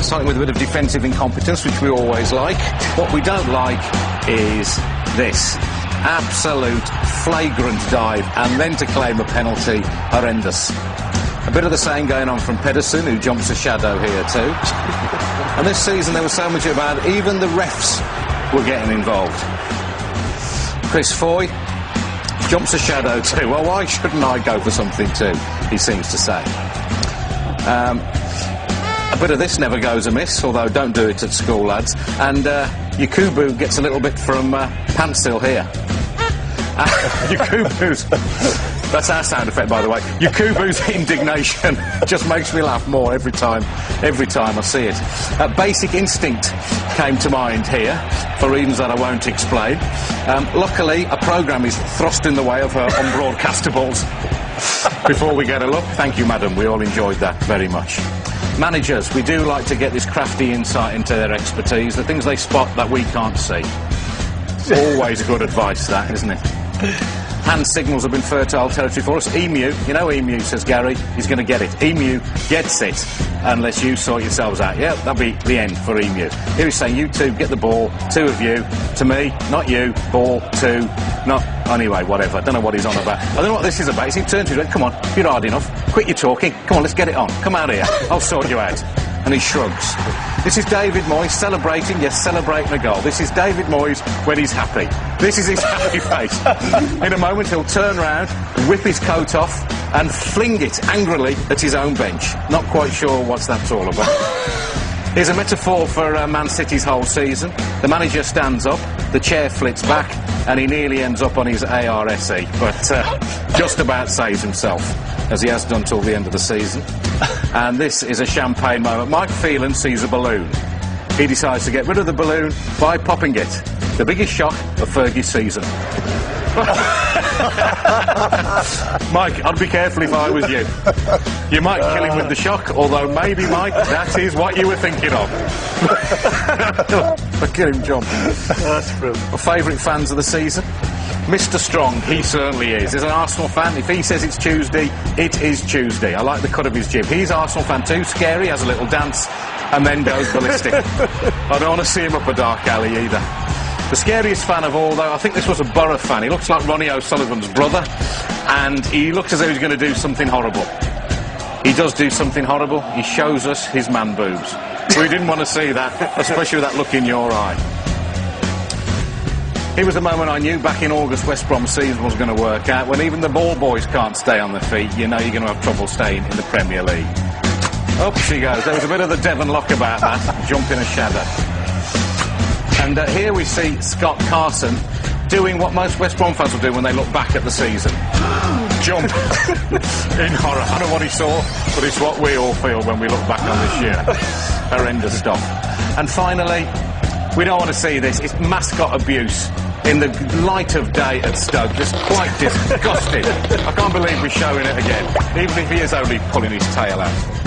something with a bit of defensive incompetence, which we always like. What we don't like is this. Absolute flagrant dive, and then to claim a penalty, horrendous. A bit of the same going on from Pedersen, who jumps a shadow here too. And this season there was so much about it, even the refs were getting involved. Chris Foy jumps a shadow too. Well, why shouldn't I go for something too, he seems to say. A bit of this never goes amiss, although don't do it at school, lads. And Yakubu gets a little bit from Pantsil here. Yakubu's... That's our sound effect, by the way. Yakubu's indignation just makes me laugh more every time I see it. Basic Instinct came to mind here, for reasons that I won't explain. Luckily, a programme is thrust in the way of her unbroadcastables. Before we get a look, thank you, madam. We all enjoyed that very much. Managers, we do like to get this crafty insight into their expertise, the things they spot that we can't see. Always good advice, that, isn't it? Hand signals have been fertile territory for us. Emu, you know Emu, says Gary, he's going to get it. Emu gets it unless you sort yourselves out. Yeah, that'll be the end for Emu. Here he's saying, you two, get the ball, two of you. To me, not you, ball, two, not... Anyway, whatever, I don't know what he's on about. I don't know what this is about. He turns to him, come on, you're hard enough. Quit your talking. Come on, let's get it on. Come out here. I'll sort you out. And he shrugs. This is David Moyes celebrating, yes, celebrating a goal. This is David Moyes when he's happy. This is his happy face. In a moment, he'll turn round, whip his coat off, and fling it angrily at his own bench. Not quite sure what that's all about. Here's a metaphor for Man City's whole season. The manager stands up, the chair flits back, and he nearly ends up on his ARSE, but just about saves himself, as he has done till the end of the season. And this is a champagne moment. Mike Phelan sees a balloon. He decides to get rid of the balloon by popping it. The biggest shock of Fergie's season. Mike, I'd be careful if I was you. You might kill him with the shock, although maybe, Mike, that is what you were thinking of. Look at him jump. That's brilliant. My favourite fans of the season? Mr. Strong, he certainly is. As an Arsenal fan, if he says it's Tuesday, it is Tuesday. I like the cut of his jib. He's Arsenal fan too, scary, has a little dance, and then goes ballistic. I don't want to see him up a dark alley either. The scariest fan of all, though, I think this was a Borough fan. He looks like Ronnie O'Sullivan's brother, and he looks as though he's going to do something horrible. He does do something horrible. He shows us his man boobs. We didn't want to see that, especially with that look in your eye. Here was the moment I knew back in August West Brom's season was going to work out. When even the ball boys can't stay on their feet, you know you're going to have trouble staying in the Premier League. Up she goes. There was a bit of the Devon lock about that, jump in a shadow. And here we see Scott Carson doing what most West Brom fans will do when they look back at the season. Jump in horror. I don't know what he saw, but it's what we all feel when we look back on this year. Horrendous stuff. And finally, we don't want to see this. It's mascot abuse in the light of day at Stoke. Just quite disgusting. I can't believe we're showing it again, even if he is only pulling his tail out.